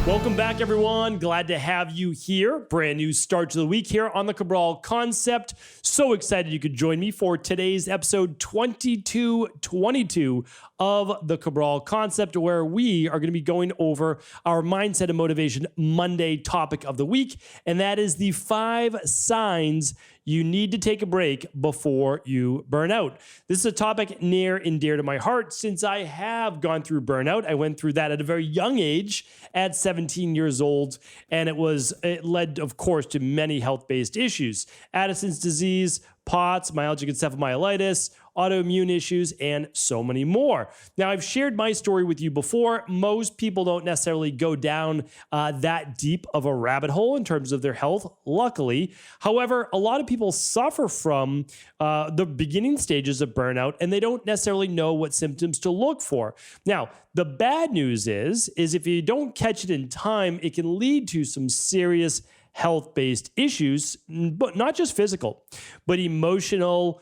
Welcome back, everyone. Glad to have you here. Brand new start to the week here on the Cabral Concept. So excited you could join me for today's episode 2222 of the Cabral Concept, where we are going to be going over our Mindset and Motivation Monday topic of the week, and that is the 5 signs you need to take a break before you burn out. This is a topic near and dear to my heart since I have gone through burnout. I went through that at a very young age, at 17 years old, and it led, of course, to many health-based issues. Addisons disease, POTS, myalgic encephalomyelitis, autoimmune issues, and so many more. Now, I've shared my story with you before. Most people don't necessarily go down that deep of a rabbit hole in terms of their health, luckily. However, a lot of people suffer from the beginning stages of burnout, and they don't necessarily know what symptoms to look for. Now, the bad news is if you don't catch it in time, it can lead to some serious health-based issues, but not just physical, but emotional,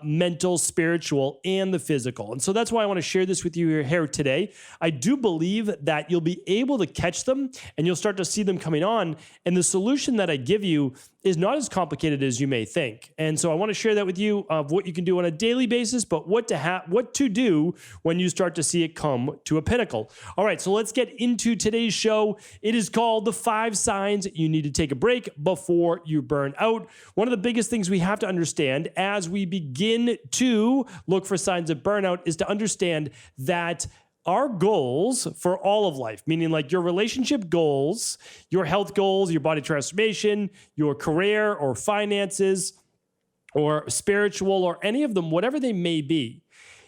mental, spiritual, and the physical. And so that's why I want to share this with you here today. I do believe that you'll be able to catch them and you'll start to see them coming on. And the solution that I give you is not as complicated as you may think. And so I want to share that with you of what you can do on a daily basis, but what to do when you start to see it come to a pinnacle. All right, so let's get into today's show. It is called the 5 signs you need to take a break before you burn out. One of the biggest things we have to understand as we begin to look for signs of burnout is to understand that our goals for all of life, meaning like your relationship goals, your health goals, your body transformation, your career or finances or spiritual or any of them, whatever they may be,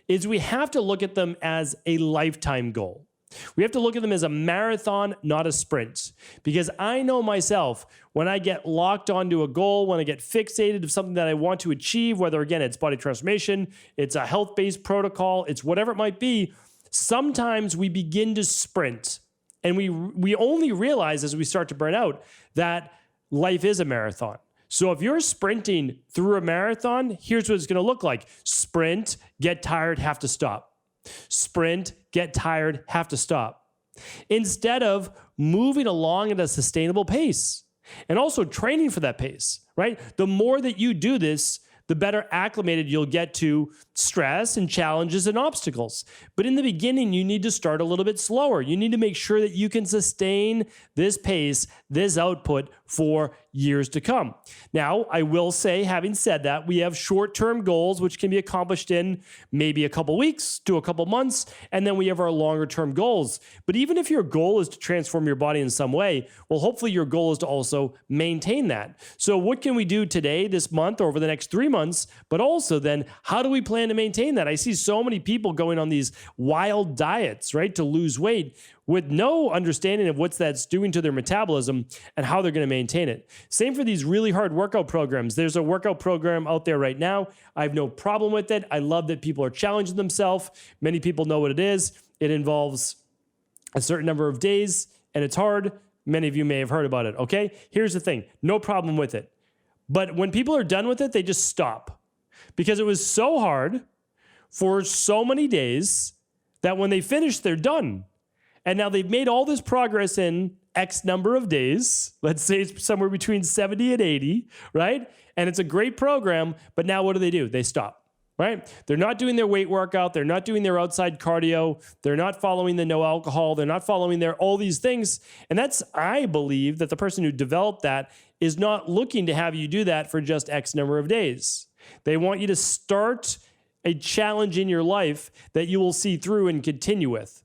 is we have to look at them as a lifetime goal. We have to look at them as a marathon, not a sprint. Because I know myself, when I get locked onto a goal, when I get fixated of something that I want to achieve, whether again, it's body transformation, it's a health-based protocol, it's whatever it might be, sometimes we begin to sprint and we only realize as we start to burn out that life is a marathon. So if you're sprinting through a marathon, here's what it's going to look like. Sprint, get tired, have to stop. Sprint, get tired, have to stop. Instead of moving along at a sustainable pace and also training for that pace, right? The more that you do this, the better acclimated you'll get to stress and challenges and obstacles. But in the beginning, you need to start a little bit slower. You need to make sure that you can sustain this pace, this output for years to come. Now, I will say, having said that, we have short-term goals, which can be accomplished in maybe a couple weeks to a couple months, and then we have our longer-term goals. But even if your goal is to transform your body in some way, well, hopefully your goal is to also maintain that. So what can we do today, this month, or over the next 3 months? But also then, how do we plan to maintain that? I see so many people going on these wild diets, right, to lose weight with no understanding of what that's doing to their metabolism and how they're going to maintain it. Same for these really hard workout programs. There's a workout program out there right now. I have no problem with it. I love that people are challenging themselves. Many people know what it is. It involves a certain number of days, and it's hard. Many of you may have heard about it, okay? Here's the thing. No problem with it. But when people are done with it, they just stop. Because it was so hard for so many days that when they finish, they're done. And now they've made all this progress in X number of days. Let's say it's somewhere between 70 and 80, right? And it's a great program, but now what do? They stop, right? They're not doing their weight workout. They're not doing their outside cardio. They're not following the no alcohol. They're not following all these things. And I believe that the person who developed that is not looking to have you do that for just X number of days. They want you to start a challenge in your life that you will see through and continue with.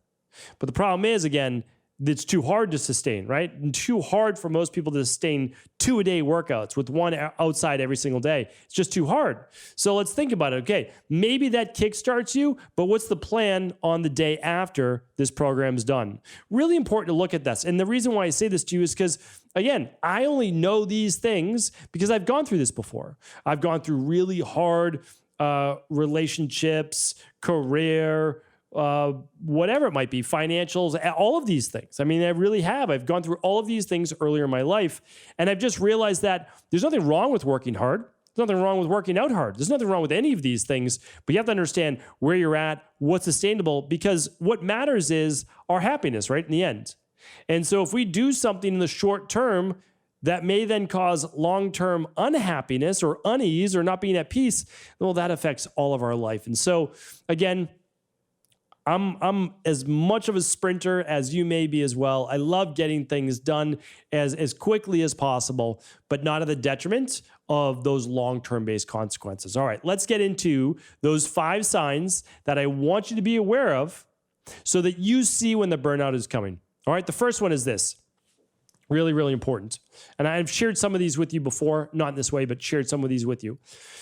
But the problem is, again, it's too hard to sustain, right? And too hard for most people to sustain 2-a-day workouts with one outside every single day. It's just too hard. So let's think about it. Okay, maybe that kickstarts you, but what's the plan on the day after this program's done? Really important to look at this. And the reason why I say this to you is because, again, I only know these things because I've gone through this before. I've gone through really hard relationships, career, whatever it might be, financials, all of these things. I mean, I really have. I've gone through all of these things earlier in my life, and I've just realized that there's nothing wrong with working hard. There's nothing wrong with working out hard. There's nothing wrong with any of these things, but you have to understand where you're at, what's sustainable, because what matters is our happiness, right, in the end. And so if we do something in the short term that may then cause long-term unhappiness or unease or not being at peace, well, that affects all of our life. And so again, I'm as much of a sprinter as you may be as well. I love getting things done as quickly as possible, but not at the detriment of those long-term based consequences. All right, let's get into those 5 signs that I want you to be aware of so that you see when the burnout is coming. All right, the first one is this. Really, really important. And I've shared some of these with you before, not in this way, but shared some of these with you.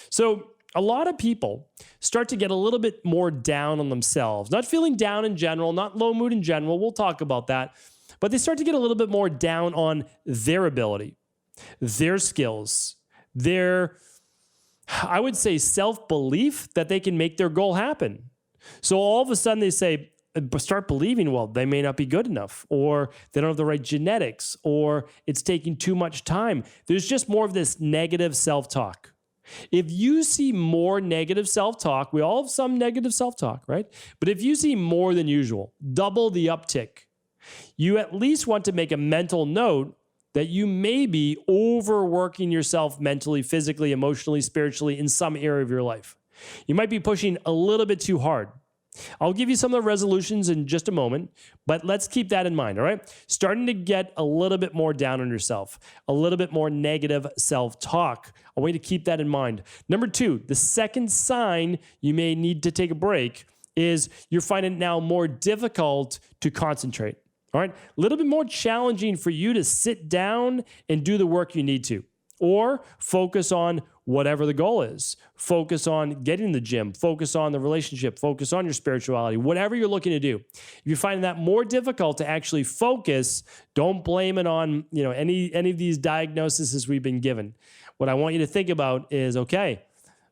So a lot of people start to get a little bit more down on themselves, not feeling down in general, not low mood in general. We'll talk about that. But they start to get a little bit more down on their ability, their skills, their, I would say, self-belief that they can make their goal happen. So all of a sudden they say, start believing, well, they may not be good enough, or they don't have the right genetics, or it's taking too much time. There's just more of this negative self-talk. If you see more negative self-talk, we all have some negative self-talk, right? But if you see more than usual, double the uptick, you at least want to make a mental note that you may be overworking yourself mentally, physically, emotionally, spiritually in some area of your life. You might be pushing a little bit too hard. I'll give you some of the resolutions in just a moment, but let's keep that in mind, all right? Starting to get a little bit more down on yourself, a little bit more negative self-talk. A way to keep that in mind. Number 2, the second sign you may need to take a break is you're finding it now more difficult to concentrate, all right? A little bit more challenging for you to sit down and do the work you need to, or focus on whatever the goal is. Focus on getting to the gym, focus on the relationship, focus on your spirituality, whatever you're looking to do. If you're finding that more difficult to actually focus, don't blame it on, any of these diagnoses we've been given. What I want you to think about is, okay,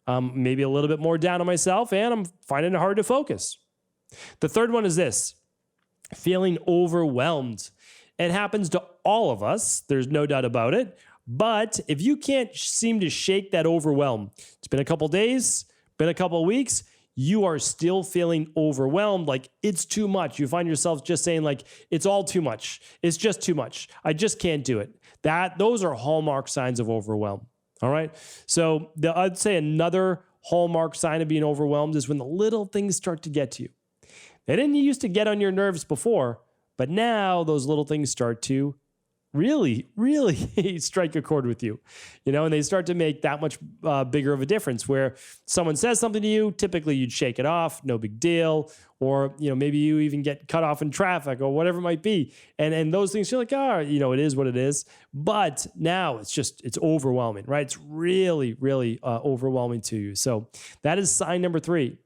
maybe a little bit more down on myself and I'm finding it hard to focus. The third one is this, feeling overwhelmed. It happens to all of us. There's no doubt about it. But if you can't seem to shake that overwhelm, it's been a couple days, been a couple weeks, you are still feeling overwhelmed, like it's too much. You find yourself just saying like, it's all too much. It's just too much. I just can't do it. Those are hallmark signs of overwhelm. All right. So I'd say another hallmark sign of being overwhelmed is when the little things start to get to you. They didn't used to get on your nerves before, but now those little things start to really, really strike a chord with you, and they start to make that much bigger of a difference where someone says something to you, typically you'd shake it off, no big deal, or, maybe you even get cut off in traffic or whatever it might be. And those things, you're like, it is what it is. But now it's overwhelming, right? It's really, really overwhelming to you. So that is sign number 3.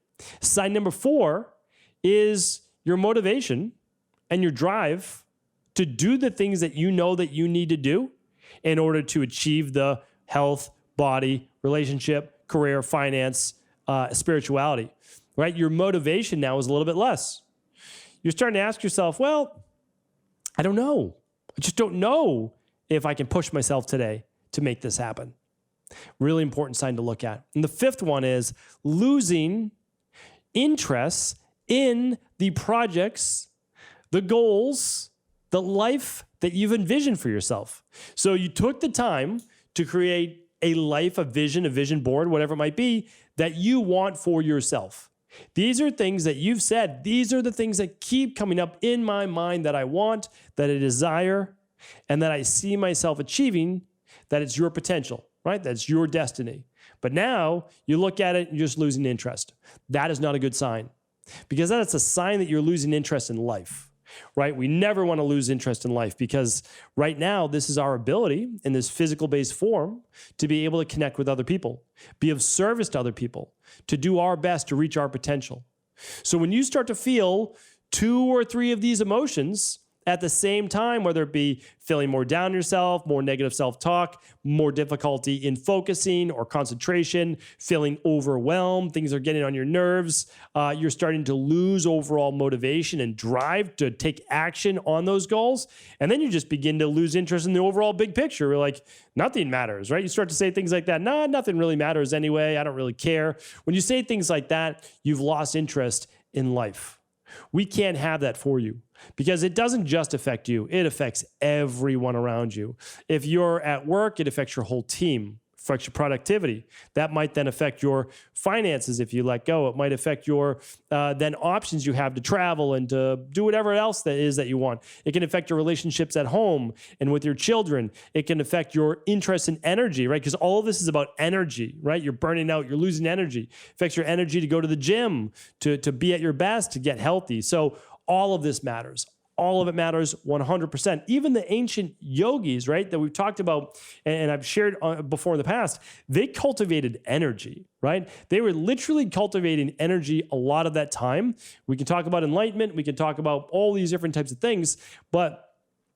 Sign number 4 is your motivation and your drive to do the things that you know that you need to do in order to achieve the health, body, relationship, career, finance, spirituality, right? Your motivation now is a little bit less. You're starting to ask yourself, well, I don't know. I just don't know if I can push myself today to make this happen. Really important sign to look at. And the 5th one is losing interest in the projects, the goals, the life that you've envisioned for yourself. So you took the time to create a life, a vision board, whatever it might be, that you want for yourself. These are things that you've said, these are the things that keep coming up in my mind that I want, that I desire, and that I see myself achieving, that it's your potential, right? That's your destiny. But now you look at it and you're just losing interest. That is not a good sign, because that's a sign that you're losing interest in life. Right? We never want to lose interest in life, because right now this is our ability in this physical-based form to be able to connect with other people, be of service to other people, to do our best to reach our potential. So when you start to feel 2 or 3 of these emotions at the same time, whether it be feeling more down on yourself, more negative self-talk, more difficulty in focusing or concentration, feeling overwhelmed, things are getting on your nerves, you're starting to lose overall motivation and drive to take action on those goals. And then you just begin to lose interest in the overall big picture. We're like, nothing matters, right? You start to say things like that. Nah, nothing really matters anyway. I don't really care. When you say things like that, you've lost interest in life. We can't have that for you. because it doesn't just affect you, it affects everyone around you. If you're at work, it affects your whole team, affects your productivity. That might then affect your finances if you let go. It might affect your then options you have to travel and to do whatever else that is that you want. It can affect your relationships at home and with your children. It can affect your interest in energy, right? Because all of this is about energy, right? You're burning out, you're losing energy. It affects your energy to go to the gym, to be at your best, to get healthy. So all of this matters. All of it matters 100%. Even the ancient yogis, right, that we've talked about and I've shared before in the past, they cultivated energy, right? They were literally cultivating energy a lot of that time. We can talk about enlightenment. We can talk about all these different types of things, but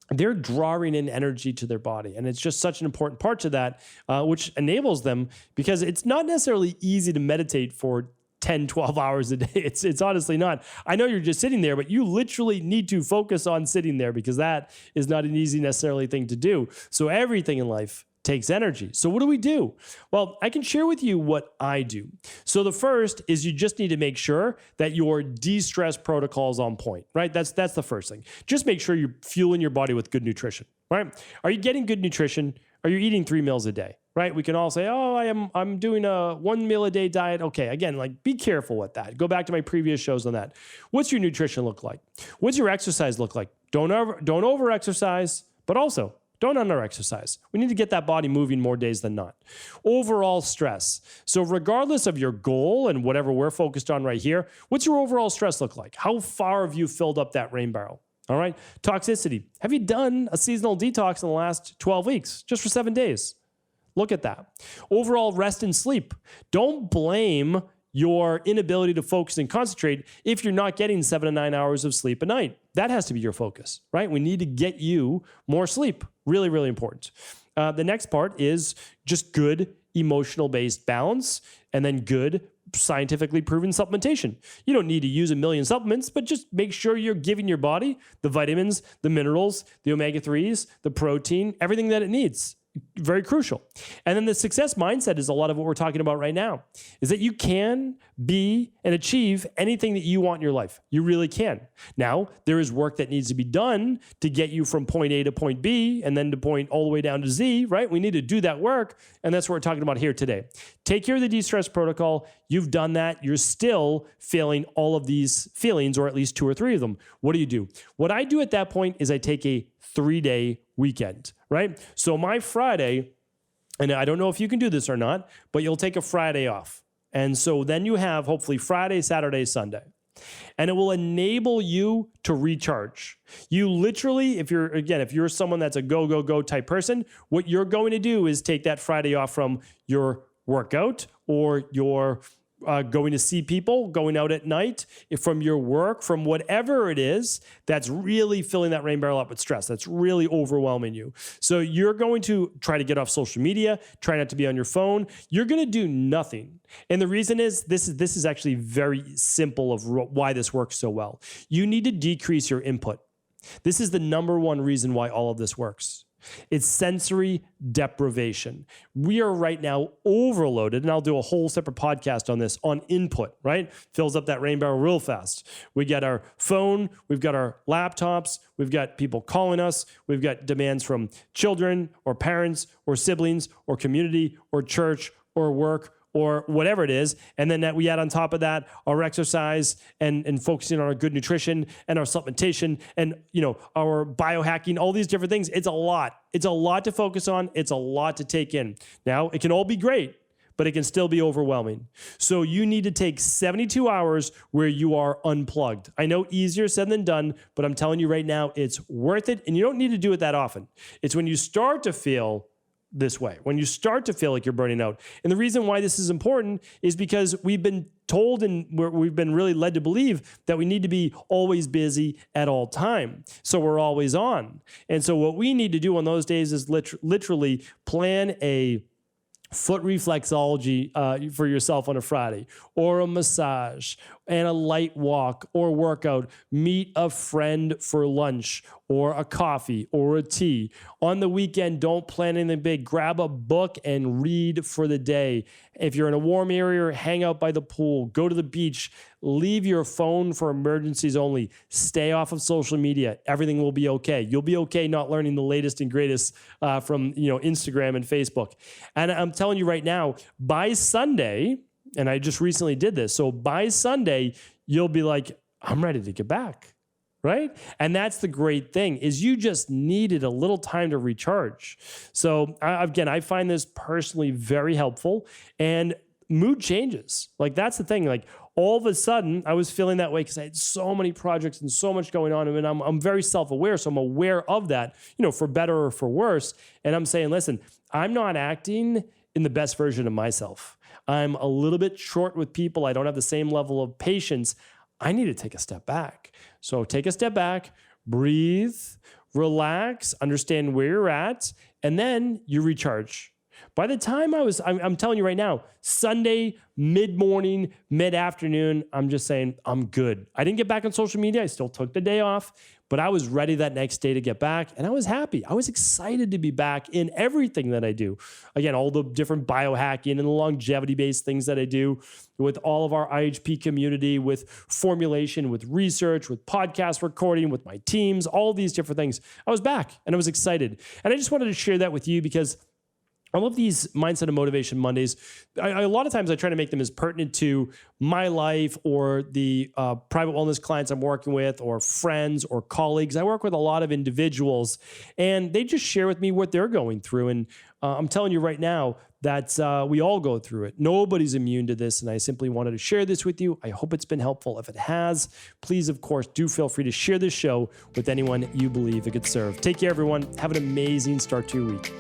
they're drawing in energy to their body. And it's just such an important part to that, which enables them, because it's not necessarily easy to meditate for 10, 12 hours a day. It's honestly not. I know you're just sitting there, but you literally need to focus on sitting there, because that is not an easy necessarily thing to do. So everything in life takes energy. So what do we do? Well, I can share with you what I do. So the first is you just need to make sure that your de-stress protocol is on point, right? That's the first thing. Just make sure you're fueling your body with good nutrition, right? Are you getting good nutrition? Are you eating 3 meals a day? Right? We can all say, oh, I'm doing a 1 meal a day diet. Okay. Again, like, be careful with that. Go back to my previous shows on that. What's your nutrition look like? What's your exercise look like? Don't over exercise, but also don't under exercise. We need to get that body moving more days than not. Overall stress. So regardless of your goal and whatever we're focused on right here, what's your overall stress look like? How far have you filled up that rain barrel? All right. Toxicity. Have you done a seasonal detox in the last 12 weeks, just for 7 days? Look at that. Overall rest and sleep. Don't blame your inability to focus and concentrate if you're not getting 7 to 9 hours of sleep a night. That has to be your focus, right? We need to get you more sleep. Really, really important. The next part is just good emotional-based balance, and then good scientifically proven supplementation. You don't need to use a million supplements, but just make sure you're giving your body the vitamins, the minerals, the omega-3s, the protein, everything that it needs. Very crucial. And then the success mindset is a lot of what we're talking about right now, is that you can be and achieve anything that you want in your life. You really can. Now, there is work that needs to be done to get you from point A to point B and then to point all the way down to Z, right? We need to do that work. And that's what we're talking about here today. Take care of the de-stress protocol. You've done that. You're still feeling all of these feelings, or at least 2 or 3 of them. What do you do? What I do at that point is I take a 3-day weekend, right? So my Friday, and I don't know if you can do this or not, but you'll take a Friday off. And so then you have hopefully Friday, Saturday, Sunday. And it will enable you to recharge. You literally, if you're someone that's a go, go, go type person, what you're going to do is take that Friday off from your workout or your going to see people, going out at night, from your work, from whatever it is that's really filling that rain barrel up with stress, that's really overwhelming you. So you're going to try to get off social media, try not to be on your phone. You're going to do nothing. And the reason is, this is actually very simple of why this works so well. You need to decrease your input. This is the number one reason why all of this works. It's sensory deprivation. We are right now overloaded, and I'll do a whole separate podcast on this, on input, right? Fills up that rain barrel real fast. We got our phone, we've got our laptops, we've got people calling us, we've got demands from children or parents or siblings or community or church or work or whatever it is. And then that we add on top of that our exercise and focusing on our good nutrition and our supplementation and, our biohacking, all these different things. It's a lot. It's a lot to focus on. It's a lot to take in. Now, it can all be great, but it can still be overwhelming. So you need to take 72 hours where you are unplugged. I know easier said than done, but I'm telling you right now, it's worth it. And you don't need to do it that often. It's when you start to feel this way, when you start to feel like you're burning out. And the reason why this is important is because we've been told and we've been really led to believe that we need to be always busy at all time. So we're always on. And so what we need to do on those days is literally plan a foot reflexology for yourself on a Friday, or a massage and a light walk or workout, meet a friend for lunch, or a coffee or a tea. On the weekend, don't plan anything big. Grab a book and read for the day. If you're in a warm area, hang out by the pool, go to the beach, leave your phone for emergencies only. Stay off of social media. Everything will be okay. You'll be okay not learning the latest and greatest from Instagram and Facebook. And I'm telling you right now, by Sunday, and I just recently did this, so by Sunday, you'll be like, I'm ready to get back. Right? And that's the great thing is you just needed a little time to recharge. So again, I find this personally very helpful, and mood changes. Like that's the thing. Like all of a sudden I was feeling that way because I had so many projects and so much going on. I mean, I'm very self-aware. So I'm aware of that, for better or for worse. And I'm saying, listen, I'm not acting in the best version of myself. I'm a little bit short with people. I don't have the same level of patience. I need to take a step back. So take a step back, breathe, relax, understand where you're at, and then you recharge. By the time I'm telling you right now, Sunday, mid-morning, mid-afternoon, I'm just saying I'm good. I didn't get back on social media. I still took the day off, but I was ready that next day to get back, and I was happy. I was excited to be back in everything that I do. Again, all the different biohacking and the longevity-based things that I do with all of our IHP community, with formulation, with research, with podcast recording, with my teams, all these different things. I was back, and I was excited. And I just wanted to share that with you because I love these Mindset and Motivation Mondays. A lot of times I try to make them as pertinent to my life or the private wellness clients I'm working with or friends or colleagues. I work with a lot of individuals, and they just share with me what they're going through. And I'm telling you right now that we all go through it. Nobody's immune to this, and I simply wanted to share this with you. I hope it's been helpful. If it has, please, of course, do feel free to share this show with anyone you believe it could serve. Take care, everyone. Have an amazing start to your week.